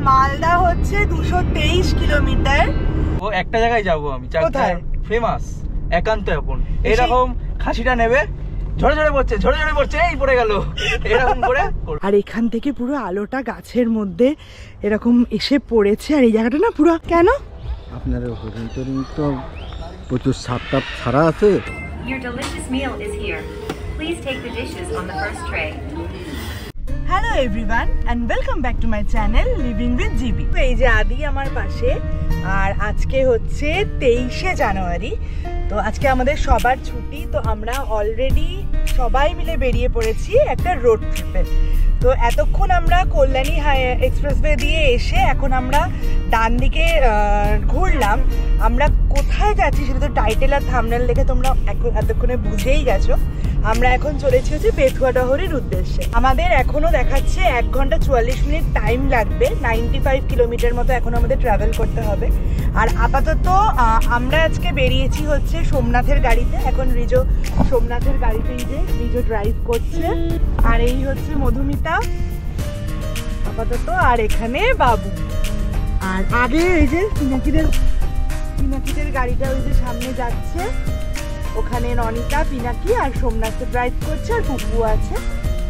মালদা হচ্ছে 223 কিলোমিটার। ও একটা জায়গায় যাবো আমি, কোথায়? ফেমাস একান্ত আপন। এরকম খাসিটা নেবে, ঝরে ঝরে পড়ছে, এই পড়ে গেল, এরকম করে। আর এখান থেকে পুরো আলোটা গাছের মধ্যে এরকম এসে পড়েছে। আর এই জায়গাটা না পুরো কেন আপনাদের হরিণ তো প্রচুর সাপটাপ ছাড়া আছে। Your delicious meal is here. Please take the dishes on the first tray. Hello everyone and welcome back to my channel living with GB. তো এই যে আদি আমার পাশে, আর আজকে হচ্ছে 23শে জানুয়ারি। তো আজকে আমাদের সবার ছুটি, তো আমরা অলরেডি সবাই মিলে বেরিয়ে পড়েছি একটা রোড ট্রিপে। তো এতক্ষণ আমরা কল্যাণী এক্সপ্রেসওয়ে দিয়ে এসে এখন আমরা ডান দিকে ঘুরলাম। আমরা কোথায় যাচ্ছি সেটা তো টাইটেল আর থাম্বনেল দেখে তোমরা এতক্ষণে বুঝেই গেছো। আমরা এখন চলেছি হচ্ছে পেটুয়াডহরের উদ্দেশ্যে। আমাদের এখনো দেখাচ্ছে 1 ঘন্টা 44 মিনিট টাইম লাগবে। 95 কিলোমিটার মতো এখন আমাদের ট্রাভেল করতে হবে। আর আপাতত আমরা আজকে বেরিয়েছি হচ্ছে সোমনাথের গাড়িতে। এখন রিজো সোমনাথের গাড়িতেই যে রিজো ড্রাইভ করছে, আর এই হচ্ছে মধুমিতা আপাতত, আর এখানে বাবু। আর আগে এই যে পিনাকিদের গাড়িটা ওই যে সামনে যাচ্ছে, ওখানে রনিতা, পিনাকি আর সোমনাথ ড্রাইভ করছে, আর পুপু আছে।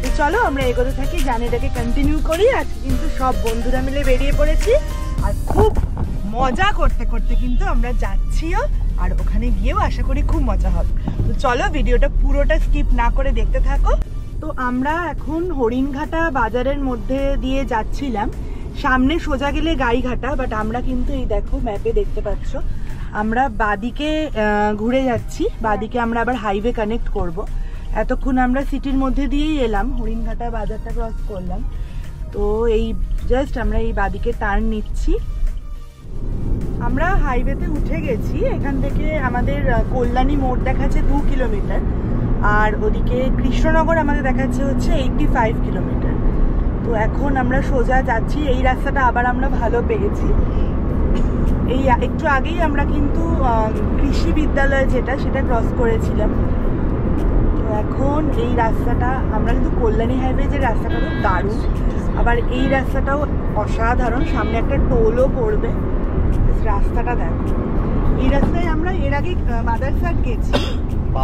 তো চলো আমরা এগোতে থাকি, জার্নিটাকে কন্টিনিউ করি। আজকে কিন্তু সব বন্ধুরা মিলে বেরিয়ে পড়েছি, আর খুব মজা করতে করতে কিন্তু আমরা যাচ্ছিও, আর ওখানে গিয়েও আশা করি খুব মজা হবে। তো চলো ভিডিওটা পুরোটা স্কিপ না করে দেখতে থাকো। তো আমরা এখন হরিণঘাটা বাজারের মধ্যে দিয়ে যাচ্ছিলাম। সামনে সোজা গেলে গাইঘাটা, বাট আমরা কিন্তু এই দেখো ম্যাপে দেখতে পাচ্ছ আমরা বাদিকে ঘুরে যাচ্ছি। বাদিকে আমরা আবার হাইওয়ে কানেক্ট করব। এতক্ষণ আমরা সিটির মধ্যে দিয়েই এলাম, হরিণঘাটা বাজারটা ক্রস করলাম। তো এই জাস্ট আমরা এই বাদিকে টার্ন নিচ্ছি। আমরা হাইওয়েতে উঠে গেছি। এখান থেকে আমাদের কল্যাণী মোড় দেখাচ্ছে 2 কিলোমিটার, আর ওদিকে কৃষ্ণনগর আমাদের দেখাচ্ছে হচ্ছে 85 কিলোমিটার। তো এখন আমরা সোজা যাচ্ছি। এই রাস্তাটা আবার আমরা ভালো পেয়েছি। এই একটু আগেই আমরা কিন্তু কৃষি বিদ্যালয় যেটা সেটা ক্রস করেছিলাম। তো এখন এই রাস্তাটা আমরা কিন্তু কল্যাণী হাইওয়ে যে রাস্তাটা খুব দারুণ, আবার এই রাস্তাটাও অসাধারণ। সামনে একটা টোলও পড়বে। রাস্তাটা দেখো, এই রাস্তায় আমরা এর আগে মাদারসাট গেছি,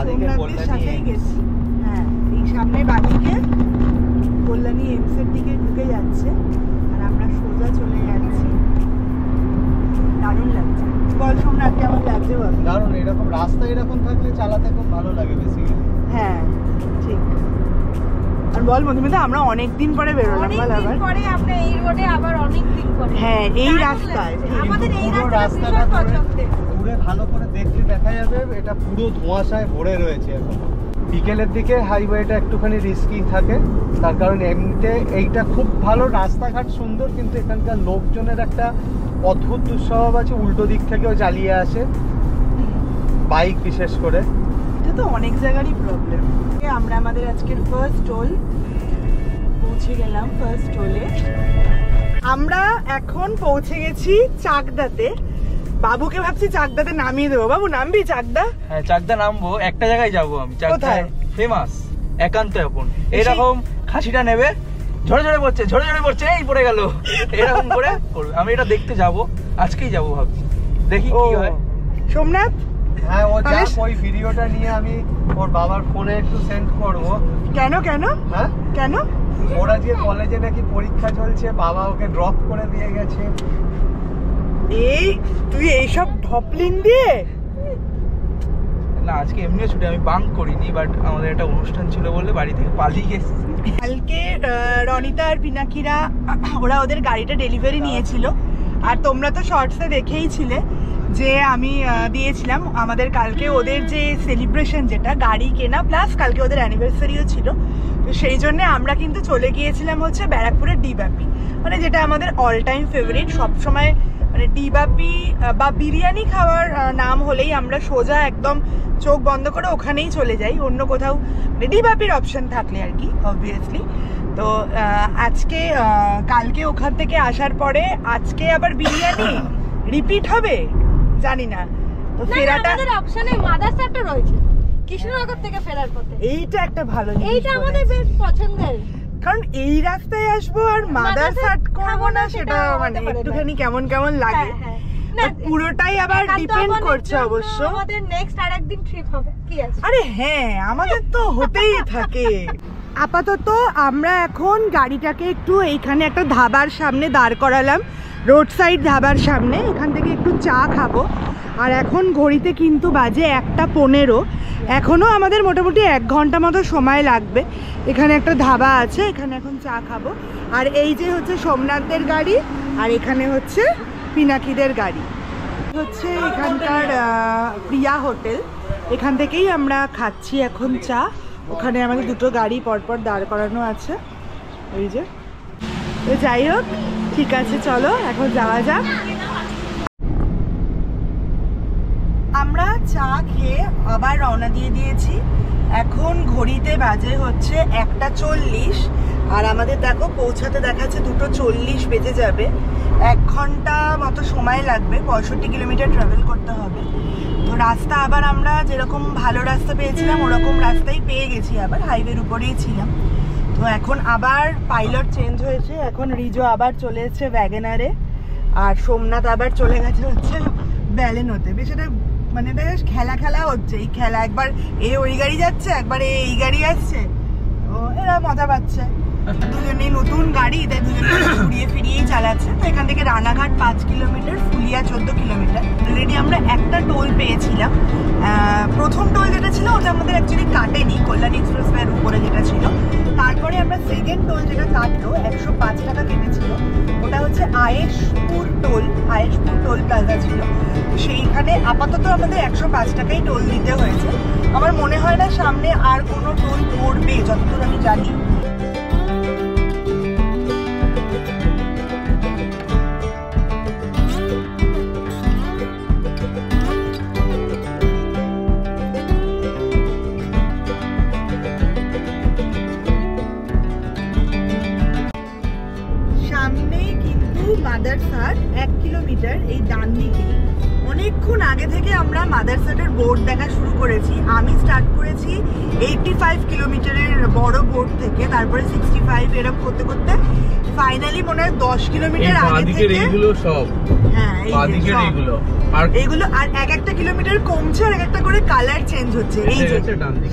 সোমনাথের সাথেই গেছি। হ্যাঁ, এই সামনে বাদিকে কল্যাণী এমসের দিকে ঢুকে যাচ্ছে, আর আমরা সোজা চলে যাচ্ছি। দারুণ লাগছে। বল সোমনাথ কেমন লাগছে বল? দারুণ, এরকম রাস্তা এরকম থাকলে চালাতে খুব ভালো লাগে বেসিক্যালি। হ্যাঁ ঠিক। আর বল মধুমিতা, আমরা অনেকদিন পরে বেরোলাম, বল আবার পরে আমরা এই রোডে আবার অনেকদিন পরে। হ্যাঁ, এই রাস্তায় আমাদের এই রাস্তাটা পুরো ভালো করে দেখলে দেখা যাবে এটা পুরো ধোঁয়াশায় ভরে রয়েছে। এখন বিকেলের দিকে হাইওয়েটা একটুখানি রিস্কি থাকে, তার কারণ এমনিতে এইটা খুব ভালো রাস্তাঘাট সুন্দর, কিন্তু এখানকার লোকজনের একটা অদ্ভুত দুঃস্বভাব আছে, উল্টো দিক থেকেও জ্বালিয়ে আসে, বাইক বিশেষ করে। এটা তো অনেক জায়গারই প্রবলেম। আমরা আমাদের আজকের ফার্স্ট টোল পৌঁছে গেলাম। ফার্স্ট টোলে আমরা এখন পৌঁছে গেছি চাকদাতে। বাবুকে ভাবছি চাকদাতে নামিয়ে দেবো। বাবু নামবি চাকদা? হ্যাঁ, চাকদা নামবো। একটা জায়গায় যাবো আমি, কোথায়? ফেমাস একান্ত আপন। এরকম খাসিটা নেবে, ঝরে ঝরে পড়ছে, এই পড়ে গেল, এরকম করে করবে। আমি এটা দেখতে যাব, আজকেই যাব ভাবছি, দেখি কি হয়। সোমনাথ, হ্যাঁ, ও যাক, ওই ভিডিওটা নিয়ে আমি ওর বাবার ফোনে একটু সেন্ড করবো। কেন? হ্যাঁ কেন? ওরা যে কলেজে নাকি পরীক্ষা চলছে, বাবা ওকে ড্রপ করে দিয়ে গেছে। এই তুই এইসব ঢপলিং দিয়ে? না, আজকে এমনিও ছুটি, আমি বাঙ্ক করিনি, বাট আমাদের একটা অনুষ্ঠান ছিল বলে বাড়ি থেকে পালিয়ে গেছি। কালকে রনিতা আর পিনাকিরা ওরা ওদের গাড়িটা ডেলিভারি নিয়েছিল, আর তোমরা তো শর্টসে দেখেই ছিলে যে আমি দিয়েছিলাম আমাদের কালকে ওদের যে সেলিব্রেশন, যেটা গাড়ি কেনা প্লাস কালকে ওদের অ্যানিভার্সারিও ছিল। তো সেই জন্য আমরা কিন্তু চলে গিয়েছিলাম হচ্ছে ব্যারাকপুরের ডিবাপি, মানে যেটা আমাদের অল টাইম ফেভারিট। সবসময় মানে ডিবাপি বা বিরিয়ানি খাওয়ার নাম হলেই আমরা সোজা একদম চোখ বন্ধ করে ওখানেই চলে যাই, অন্য কোথাও ডিবাপির অপশন থাকলে আর কি, অবভিয়াসলি। তো আজকে কালকে ওখান থেকে আসার পরে আজকে আবার বিরিয়ানি রিপিট হবে জানি না। তো ফেরাটা আমাদের অপশনে মাদারসাটটা রয়েছে কৃষ্ণনগর থেকে ফেরার পথে। এইটা একটা ভালো, এইটা আমাদের বেশ পছন্দের। কারণ এই রাস্তায় আসবো আর মাদারসাট করবো না, সেটা মানে একটুখানি কেমন কেমন লাগে। পুরোটাই আবার ডিপেন্ড করছে অবশ্য। আমাদের নেক্সট আরেকদিন ট্রিপ হবে, কি আছে? আরে হ্যাঁ, আমাদের তো হতেই থাকে। আপাতত আমরা এখন গাড়িটাকে একটু এইখানে একটা ধাবার সামনে দাঁড় করালাম, রোড সাইড ধাবার সামনে। এখান থেকে একটু চা খাবো। আর এখন ঘড়িতে কিন্তু বাজে 1:15। এখনও আমাদের মোটামুটি 1 ঘন্টা মতো সময় লাগবে। এখানে একটা ধাবা আছে, এখানে এখন চা খাবো। আর এই যে হচ্ছে সোমনাথদের গাড়ি, আর এখানে হচ্ছে পিনাকিদের গাড়ি। হচ্ছে এখানকার প্রিয়া হোটেল, এখান থেকেই আমরা খাচ্ছি এখন চা। ওখানে আমাদের দুটো গাড়ি পরপর দাঁড় করানো আছে, ওই যে। তো যাই হোক, ঠিক আছে, চলো এখন যাওয়া যাক। আমরা চা খেয়ে আবার রওনা দিয়ে দিয়েছি। এখন ঘড়িতে বাজে হচ্ছে 1:40, আর আমাদের দেখো পৌঁছাতে দেখাচ্ছে 2:40 বেজে যাবে। 1 ঘন্টা মতো সময় লাগবে, 65 কিলোমিটার ট্রাভেল করতে হবে। তো রাস্তা আবার আমরা যেরকম ভালো রাস্তা পেয়েছিলাম ওরকম রাস্তাই পেয়ে গেছি, আবার হাইওয়ের উপরেই ছিলাম। তো এখন আবার পাইলট চেঞ্জ হয়েছে, এখন রিজো আবার চলে এসেছে ওয়াগনারে, আর সোমনাথ আবার চলে গেছে হচ্ছে ব্যালেনোতে। বেশ এটা মানে বেশ খেলা খেলা হচ্ছে, এই খেলা একবার এ ওই গাড়ি যাচ্ছে, একবার এই গাড়ি আসছে, তো এরা মজা পাচ্ছে। দুজনেই নতুন গাড়ি, তাই দুজনে ঘুরিয়ে ফিরিয়েই চালাচ্ছে। তো এখান থেকে Ranaghat 5 kilometre, Phulia 14 kilometre. Already আমরা একটা টোল পেয়েছিলাম। প্রথম টোল যেটা ছিল ওটা আমাদের অ্যাকচুয়ালি কাটেনি, কল্যাণী এক্সপ্রেসওয়ের উপরে যেটা ছিল। তারপরে আমরা সেকেন্ড টোল যেটা কাটলো 105 টাকা কেটেছিল, ওটা হচ্ছে আয়েশপুর টোল প্লাজা ছিল। সেইখানে আপাতত আমাদের 105 টাকাই টোল দিতে হয়েছে। আমার মনে হয় না সামনে আর কোনো টোল পড়বে, যতদূর আমি জানি। মাদারসাট 1 কিলোমিটার এই ডান দিকে। অনেকক্ষণ আগে থেকে আমরা মাদারসাটের বোর্ড দেখা শুরু করেছি। আমি স্টার্ট করেছি 85 কিলোমিটারের বড় বোর্ড থেকে, তারপরে 65, এরকম করতে করতে ফাইনালি মনে হয় 10 কিলোমিটার আগে থেকে এইগুলো সব, হ্যাঁ এইগুলো আর এক একটা কিলোমিটার কমছে, আর এক একটা করে কালার চেঞ্জ হচ্ছে। এই যে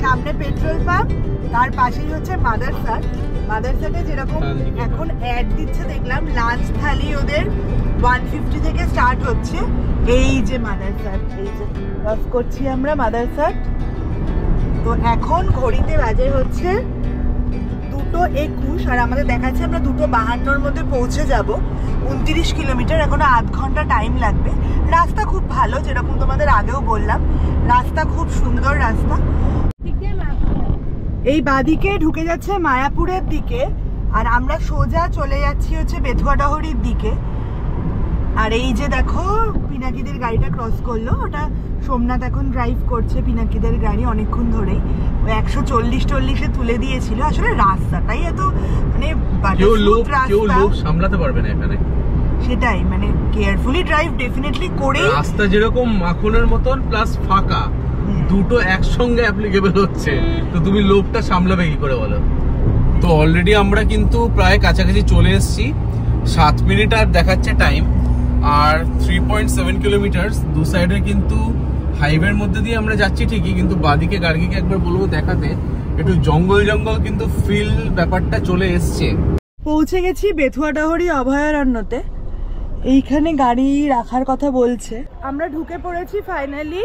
সামনে পেট্রোল পাম্প, তার পাশেই হচ্ছে মাদারসাট। মাদারসাটে যেরকম এখন অ্যাড দিচ্ছে দেখলাম, লাঞ্চ থালি ওদের 150 থেকে স্টার্ট হচ্ছে। এই যে মাদারসাট, এই যে ক্রস করছি আমরা মাদারসাট। তো এখন ঘড়িতে বাজে হচ্ছে 2:21, আর আমাদের দেখাচ্ছে আমরা 2:52-র মধ্যে পৌঁছে যাব। 29 কিলোমিটার, এখনো আধ ঘন্টা টাইম লাগবে। রাস্তা খুব ভালো, যেরকম তোমাদের আগেও বললাম, রাস্তা খুব সুন্দর রাস্তা। এই বাদিকে ঢুকে যাচ্ছে মায়াপুরের দিকে, আর আমরা সোজা চলে যাচ্ছি হচ্ছে বেথুয়াডহরির দিকে। আর এই যে দেখো পিনাকিদের গাড়িটা ক্রস করলো, ওটা সোমনাথ এখন ড্রাইভ করছে পিনাকিদের গাড়ি অনেকক্ষণ ধরেই। ও 140-40-এ তুলে দিয়েছিল। আসলে রাস্তাটাই এত মানে সামলাতে পারবে না এখানে, সেটাই মানে কেয়ারফুলি ড্রাইভ ডেফিনেটলি করে। রাস্তা যেরকম মাখনের মতন প্লাস ফাঁকা, দুটো একসঙ্গে অ্যাপ্লিকেবল হচ্ছে, তো তুমি লোভটা সামলাবে কি করে বলো? তো অলরেডি আমরা কিন্তু প্রায় কাছাকাছি চলে এসেছি। 7 মিনিট আর দেখাচ্ছে টাইম, আর 3.7 কিলোমিটার। দু সাইডে কিন্তু হাইওয়ের মধ্যে দিয়ে আমরা যাচ্ছি ঠিকই, কিন্তু বাদিকে গার্গিকে একবার বলবো দেখাতে, একটু জঙ্গল জঙ্গল কিন্তু ফিল ব্যাপারটা চলে এসছে। পৌঁছে গেছি বেথুয়াডহরি অভয়ারণ্যতে। এইখানে গাড়ি রাখার কথা বলছে। আমরা ঢুকে পড়েছি ফাইনালি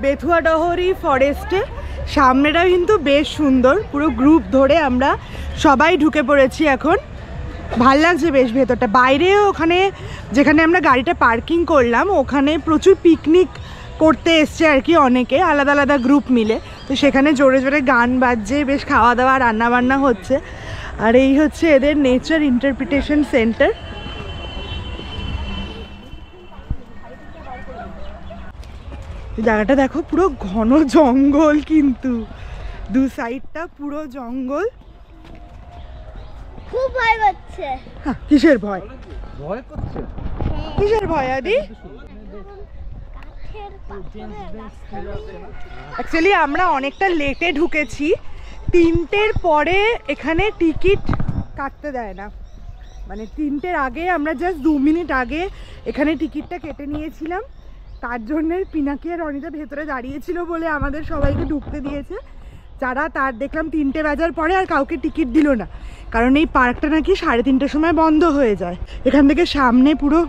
বেথুয়াডহরি ফরেস্টে। সামনেটা কিন্তু বেশ সুন্দর, পুরো গ্রুপ ধরে আমরা সবাই ঢুকে পড়েছি এখন। ভাল লাগছে বেশ ভেতরটা। বাইরেও ওখানে যেখানে আমরা গাড়িটা পার্কিং করলাম ওখানে প্রচুর পিকনিক করতে এসছে আর কি, অনেকে আলাদা আলাদা গ্রুপ মিলে। তো সেখানে জোরে জোরে গান বাজছে, বেশ খাওয়া দাওয়া রান্না বান্না হচ্ছে। আর এই হচ্ছে এদের নেচার ইন্টারপ্রিটেশন সেন্টার। জায়গাটা দেখো, পুরো ঘন জঙ্গল, কিন্তু দু সাইডটা পুরো জঙ্গল। খুব ভয় পাচ্ছে। কিসের ভয়? ভয় করছে? কিসের ভয় আদি? অ্যাকচুয়ালি আমরা অনেকটা লেটে ঢুকেছি। 3টের পরে এখানে টিকিট কাটতে দেয় না, মানে 3টের আগে আমরা জাস্ট 2 মিনিট আগে এখানে টিকিটটা কেটে নিয়েছিলাম। তার জন্যে পিনাকি আর অনিতা ভেতরে দাঁড়িয়েছিল বলে আমাদের সবাইকে ঢুকতে দিয়েছে। যারা তার দেখলাম 3টে বাজার পরে আর কাউকে টিকিট দিল না, কারণ এই পার্কটা নাকি 3:30টার সময় বন্ধ হয়ে যায়। এখান থেকে সামনে পুরো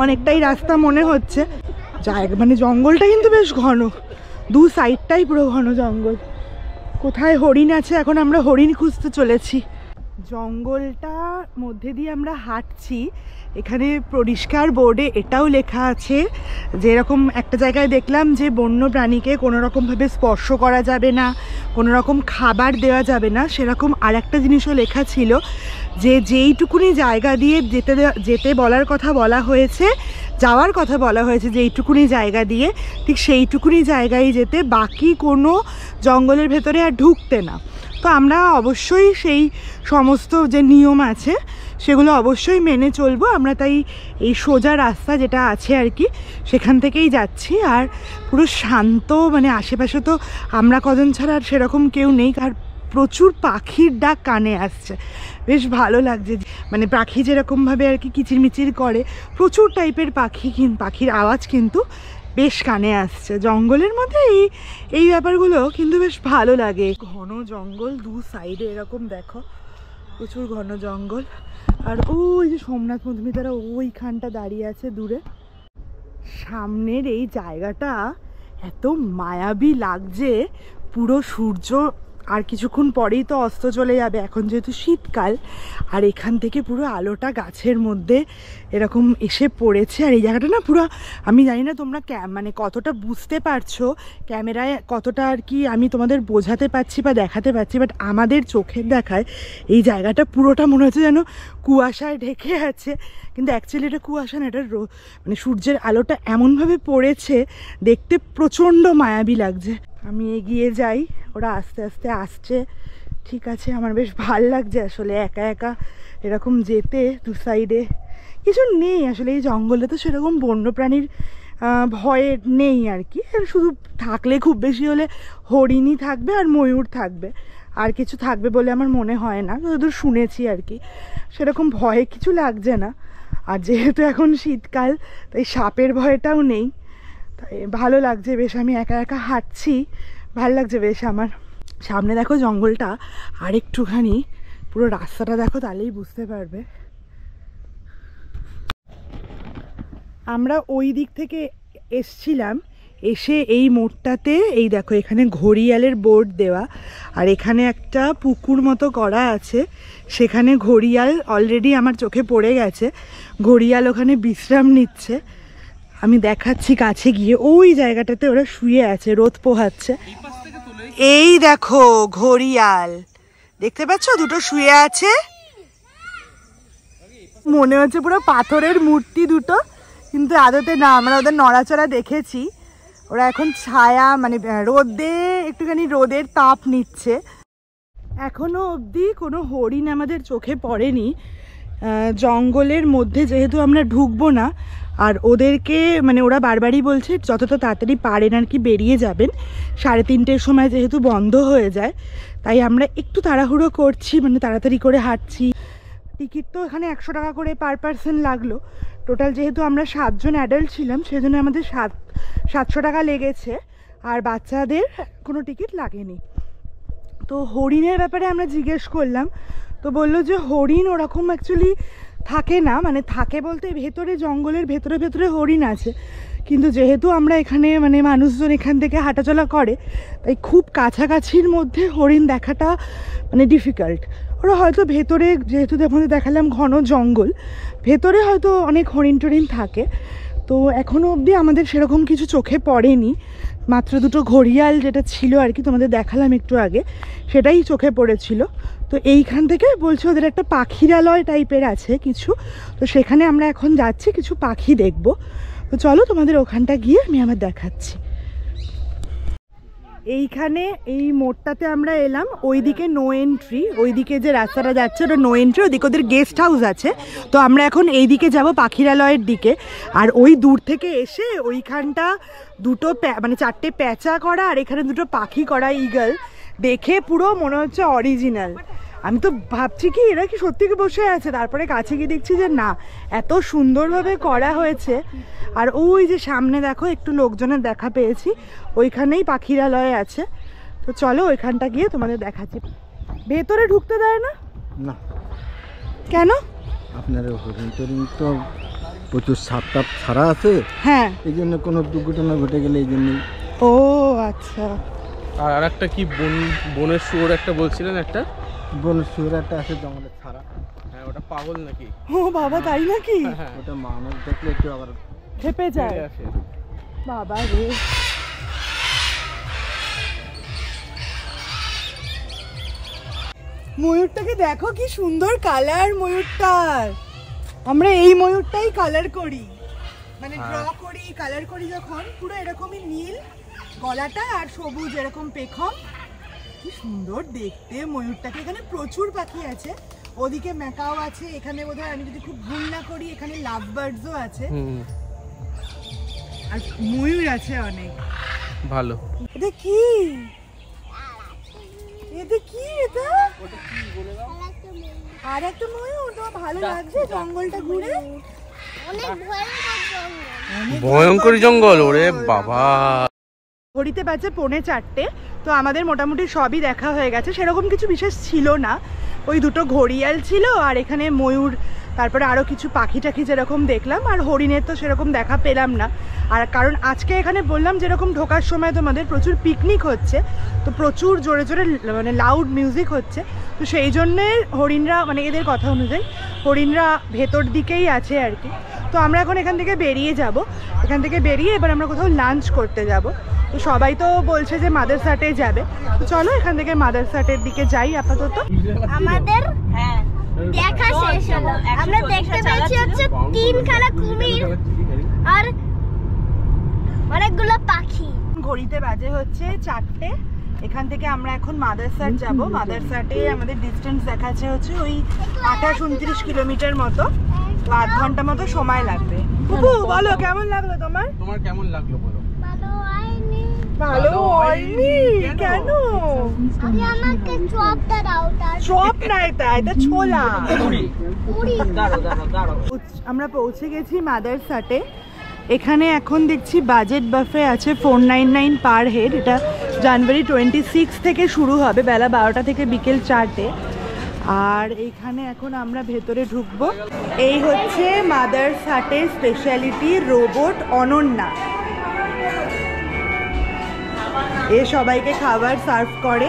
অনেকটাই রাস্তা মনে হচ্ছে, জায়গা মানে জঙ্গলটা কিন্তু বেশ ঘন, 2 সাইডটাই পুরো ঘন জঙ্গল। কোথায় হরিণ আছে, এখন আমরা হরিণ খুঁজতে চলেছি। জঙ্গলটার মধ্যে দিয়ে আমরা হাঁটছি। এখানে পরিষ্কার বোর্ডে এটাও লেখা আছে যে এরকম একটা জায়গায় দেখলাম যে বন্য প্রাণীকে কোনো রকমভাবে স্পর্শ করা যাবে না, কোনো রকম খাবার দেওয়া যাবে না। সেরকম আর একটা জিনিসও লেখা ছিল যে যেইটুকুনি জায়গা দিয়ে যেতে বলার কথা বলা হয়েছে, যাওয়ার কথা বলা হয়েছে যেইটুকুনি জায়গা দিয়ে, ঠিক সেইটুকুনি জায়গায় যেতে, বাকি কোনো জঙ্গলের ভেতরে আর ঢুকতে না। তো আমরা অবশ্যই সেই সমস্ত যে নিয়ম আছে সেগুলো অবশ্যই মেনে চলবো। আমরা তাই এই সোজা রাস্তা যেটা আছে আর কি সেখান থেকেই যাচ্ছি। আর পুরো শান্ত, মানে আশেপাশে তো আমরা কজন ছাড়া আর সেরকম কেউ নেই, আর প্রচুর পাখির ডাক কানে আসছে, বেশ ভালো লাগছে। মানে পাখি যেরকমভাবে আর কি কিচিরমিচির করে, প্রচুর টাইপের পাখি, পাখির আওয়াজ কিন্তু বেশ কানে আসছে। জঙ্গলের মধ্যে এই ব্যাপারগুলো কিন্তু বেশ ভালো লাগে। ঘন জঙ্গল, 2 সাইডে এরকম দেখো প্রচুর ঘন জঙ্গল। আর ওই যে সোমনাথ মধুমিতারা ওইখানটা দাঁড়িয়ে আছে দূরে। সামনের এই জায়গাটা এত মায়াবী লাগছে, পুরো সূর্য আর কিছুক্ষণ পরেই তো অস্ত চলে যাবে, এখন যেহেতু শীতকাল। আর এখান থেকে পুরো আলোটা গাছের মধ্যে এরকম এসে পড়েছে। আর এই জায়গাটা না পুরো, আমি জানি না তোমরা মানে কতটা বুঝতে পারছো ক্যামেরায়, কতটা আর কি আমি তোমাদের বোঝাতে পারছি বা দেখাতে পারছি, বাট আমাদের চোখের দেখায় এই জায়গাটা পুরোটা মনে হচ্ছে যেন কুয়াশায় ঢেকে আছে। কিন্তু অ্যাকচুয়ালি এটা কুয়াশা না, এটা মানে সূর্যের আলোটা এমনভাবে পড়েছে, দেখতে প্রচণ্ড মায়াবী লাগছে। আমি এগিয়ে যাই, ওরা আস্তে আস্তে আসছে। ঠিক আছে, আমার বেশ ভাল লাগছে আসলে একা একা এরকম যেতে। 2 সাইডে কিছু নেই আসলে, এই জঙ্গলে তো সেরকম বন্যপ্রাণীর ভয় নেই আর কি। শুধু থাকলে খুব বেশি হলে হরিণই থাকবে আর ময়ূর থাকবে, আর কিছু থাকবে বলে আমার মনে হয় না, যতদূর শুনেছি আর কি। সেরকম ভয়ে কিছু লাগছে না। আর যেহেতু এখন শীতকাল তাই সাপের ভয়টাও নেই, তাই ভালো লাগছে বেশ। আমি একা একা হাঁটছি, ভালো লাগছে বেশ আমার। সামনে দেখো জঙ্গলটা, আর একটুখানি পুরো রাস্তাটা দেখো, তাহলেই বুঝতে পারবে। আমরা ওই দিক থেকে এসছিলাম, এসে এই মোড়টাতে এই দেখো এখানে ঘড়িয়ালের বোর্ড দেওয়া, আর এখানে একটা পুকুর মতো করা আছে, সেখানে ঘড়িয়াল অলরেডি আমার চোখে পড়ে গেছে। ঘড়িয়াল ওখানে বিশ্রাম নিচ্ছে, আমি দেখাচ্ছি কাছে গিয়ে। ওই জায়গাটাতে ওরা শুয়ে আছে, রোদ পোহাচ্ছে। এই দেখো ঘড়িয়াল, দেখতে পাচ্ছ 2টো শুয়ে আছে, মনে হচ্ছে পুরো পাথরের মূর্তি 2টো, কিন্তু আদতে না। আমরা ওদের নড়াচড়া দেখেছি, ওরা এখন ছায়া মানে রোদে একটুখানি রোদের তাপ নিচ্ছে। এখনো অবধি কোনো হরিণ আমাদের চোখে পড়েনি। জঙ্গলের মধ্যে যেহেতু আমরা ঢুকবো না, আর ওদেরকে মানে ওরা বারবারই বলছে যতটা তাড়াতাড়ি পারেন আর কি বেরিয়ে যাবেন, 3:30টের সময় যেহেতু বন্ধ হয়ে যায়, তাই আমরা একটু তাড়াহুড়ো করছি, মানে তাড়াতাড়ি করে হাঁটছি। টিকিট তো এখানে 100 টাকা করে পার পারসন লাগলো। টোটাল যেহেতু আমরা 7 জন অ্যাডাল্ট ছিলাম, সেজন্য আমাদের 700 টাকা লেগেছে, আর বাচ্চাদের কোনো টিকিট লাগেনি। তো হরিণের ব্যাপারে আমরা জিজ্ঞেস করলাম, তো বললো যে হরিণ ওরকম অ্যাকচুয়ালি থাকে না, মানে থাকে বলতে ভেতরে জঙ্গলের ভেতরে ভেতরে হরিণ আছে, কিন্তু যেহেতু আমরা এখানে মানে মানুষজন এখান থেকে হাঁটাচলা করে, তাই খুব কাছাকাছির মধ্যে হরিণ দেখাটা মানে ডিফিকাল্ট। ওরা হয়তো ভেতরে, যেহেতু দেখালাম ঘন জঙ্গল, ভেতরে হয়তো অনেক হরিণ টরিণ থাকে। তো এখনও অবধি আমাদের সেরকম কিছু চোখে পড়েনি, মাত্র 2টো ঘড়িয়াল যেটা ছিল আর কি তোমাদের দেখালাম একটু আগে, সেটাই চোখে পড়েছিল। তো এইখান থেকে বলছে ওদের একটা পাখিরালয় টাইপের আছে কিছু, তো সেখানে আমরা এখন যাচ্ছি, কিছু পাখি দেখব। তো চলো তোমাদের ওখানটা গিয়ে আমি আবার দেখাচ্ছি। এইখানে এই মোড়টাতে আমরা এলাম, ওইদিকে নো এন্ট্রি, ওইদিকে যে রাস্তাটা যাচ্ছে ওটা নো এন্ট্রি, ওইদিকে ওদের গেস্ট হাউস আছে। তো আমরা এখন এইদিকে যাব পাখিরালয়ের দিকে। আর ওই দূর থেকে এসে ওইখানটা 2টো মানে 4টে প্যাঁচা করা, আর এখানে 2টো পাখি করা ইগল, দেখে পুরো মনে হচ্ছে অরিজিনাল। আমি তো ভাবছি কি এরা কি সত্যি কি বসে আছে, তারপরে কাছে গিয়ে দেখছি যে না, এত সুন্দরভাবে করা হয়েছে। আর ওই যে সামনে দেখো একটু লোকজনের দেখা পেয়েছি, ওইখানেই পাখিরালয় আছে। তো চলো ওইখানটা গিয়ে তোমাদের দেখাচ্ছি। ভেতরে ঢুকতে দেয় না? না। কেন? আপনার হরিণ তো প্রচুর সাপ টাপ ছাড়া আছে, হ্যাঁ, এই জন্য কোনো দুর্ঘটনা ঘটে গেলে এই জন্যই। ও আচ্ছা। আর একটা কি বনের শুয়োর একটা বলছিলেন, একটা বনের শুয়োর একটা আছে জঙ্গলের ছাড়া। হ্যাঁ, ওটা পাগল নাকি? ও বাবা, তাই নাকি? ওটা মানুষ দেখলে একটু আবার খেপে যায়। বাবা রে। ময়ূরটাকে দেখো কি সুন্দর কালার ময়ূরটার। আমরা এই ময়ূরটাই কালার করি, মানে ড্র করি, কালার করি যখন, পুরো এরকমই নীল গলাটা আর সবুজ এরকম পেখম। কি সুন্দর দেখতে ময়ূরটাকে। এখানে প্রচুর পাখি আছে, ওদিকে ম্যাকাও আছে, এখানে বোধহয় আমি যদি খুব ভুল না করি এখানে লাভ বার্ডসও আছে, আর ময়ূর আছে অনেক। ভালো। এটা কি? এটা কি? এটা আর একটা ময়ূর। তো ভালো লাগছে জঙ্গলটা ঘুরে। ভয়ঙ্কর জঙ্গল, ওরে বাবা। ঘড়িতে বাজে 3:45। তো আমাদের মোটামুটি সবই দেখা হয়ে গেছে, সেরকম কিছু বিশেষ ছিল না। ওই দুটো ঘড়িয়াল ছিল আর এখানে ময়ূর, তারপরে আরও কিছু পাখি টাখি যেরকম দেখলাম, আর হরিণের তো সেরকম দেখা পেলাম না। আর কারণ আজকে এখানে বললাম যেরকম ঢোকার সময় তোমাদের প্রচুর পিকনিক হচ্ছে, তো প্রচুর জোরে জোরে মানে লাউড মিউজিক হচ্ছে, তো সেই জন্যে হরিণরা, মানে এদের কথা অনুযায়ী হরিণরা ভেতর দিকেই আছে আর কি। তো আমরা এখন এখান থেকে বেরিয়ে যাব। এখান থেকে বেরিয়ে এবার আমরা কোথাও লাঞ্চ করতে যাব। তো সবাই তো বলছে যে মাদারসাটে যাবে, তো চলো এখান থেকে মাদারসাটের দিকে যাই আপাতত। আমাদের দেখা শেষ হলো। আমরা দেখতে পেয়েছি হচ্ছে 3খানা কুমির আর অনেকগুলো পাখি। ঘড়িতে বাজে হচ্ছে 4টে। এখান থেকে আমরা এখন মাদারসাট যাব। মাদারসাটে আমাদের ডিস্টেন্স দেখাচ্ছে হচ্ছে ওই 28-29 কিলোমিটার মতো, তো 8 ঘন্টা মতো সময় লাগবে। বুবু বলো কেমন লাগলো তোমার? তোমার কেমন লাগলো বলো? ভালো হয়নি কেন? আমাকে চপটা দাও। চপ না, এটা ছোলা। আমরা পৌঁছে গেছি মাদারসাটে। এখানে এখন দেখছি বাজেট বাফে আছে 499 পার হেড। এটা জানুয়ারি 26 থেকে শুরু হবে, বেলা 12টা থেকে বিকেল 4টে। আর এইখানে এখন আমরা ভেতরে ঢুকবো। এই হচ্ছে মাদারসাটের স্পেশালিটি রোবট অনন্যা। এ সবাইকে খাবার সার্ভ করে।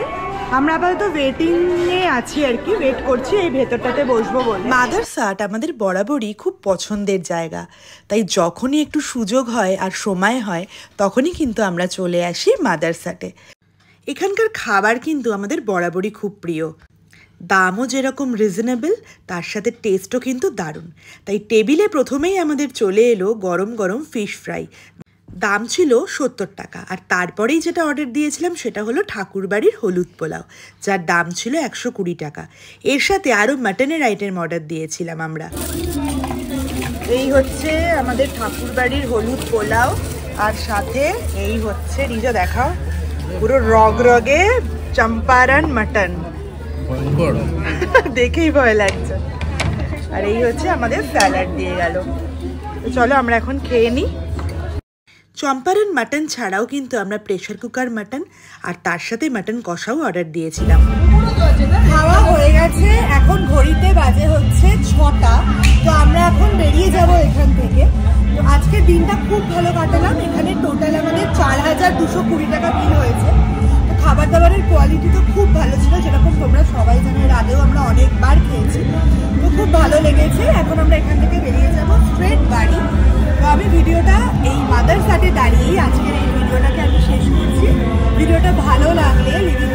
আমরা আপাতত ওয়েটিংয়ে আছি আর কি, ওয়েট করছি এই ভেতরটাতে বসবো বলে। মাদারসাট আমাদের বরাবরই খুব পছন্দের জায়গা, তাই যখনই একটু সুযোগ হয় আর সময় হয় তখনই কিন্তু আমরা চলে আসি মাদারসাটে। এখানকার খাবার কিন্তু আমাদের বরাবরই খুব প্রিয়, দামও যেরকম রিজনেবল, তার সাথে টেস্টও কিন্তু দারুণ। তাই টেবিলে প্রথমেই আমাদের চলে এলো গরম গরম ফিশ ফ্রাই। দাম ছিল 70 টাকা। আর তারপরেই যেটা অর্ডার দিয়েছিলাম সেটা হলো ঠাকুরবাড়ির হলুদ পোলাও, যার দাম ছিল 120 টাকা। এর সাথে আরও মাটনের আইটেম অর্ডার দিয়েছিলাম আমরা। এই হচ্ছে আমাদের ঠাকুরবাড়ির হলুদ পোলাও, আর সাথে এই হচ্ছে রিজা দেখাও, পুরো রগে চম্পারন মাটন। দেখেই ভয় লাগছে। আর এই হচ্ছে আমাদের স্যালাড দিয়ে গেল। তো চলো আমরা এখন খেয়ে নিই। চম্পারন মাটন ছাড়াও কিন্তু আমরা প্রেশার কুকার মাটন আর তার সাথে মাটন কষাও অর্ডার দিয়েছিলাম। খাওয়া হয়ে গেছে, এখন ঘড়িতে বাজে হচ্ছে 6টা। তো আমরা এখন বেরিয়ে যাব এখান থেকে। তো আজকের দিনটা খুব ভালো কাটালাম। এখানে টোটাল আমাদের 4220 টাকা বিল হয়েছে। তো খাবার দাবারের কোয়ালিটি তো খুব ভালো ছিল, যেরকম তোমরা সবাই জানো, এর আগেও আমরা অনেকবার খেয়েছি। তো খুব ভালো লেগেছে। এখন আমরা এখান থেকে বেরিয়ে যাব স্ট্রেট বাড়ি। তো আমি ভিডিওটা এই মাদারসাটে দাঁড়িয়েই আজকের এই ভিডিওটাকে আমি শেষ করছি। ভিডিওটা ভালো লাগলে লিভিং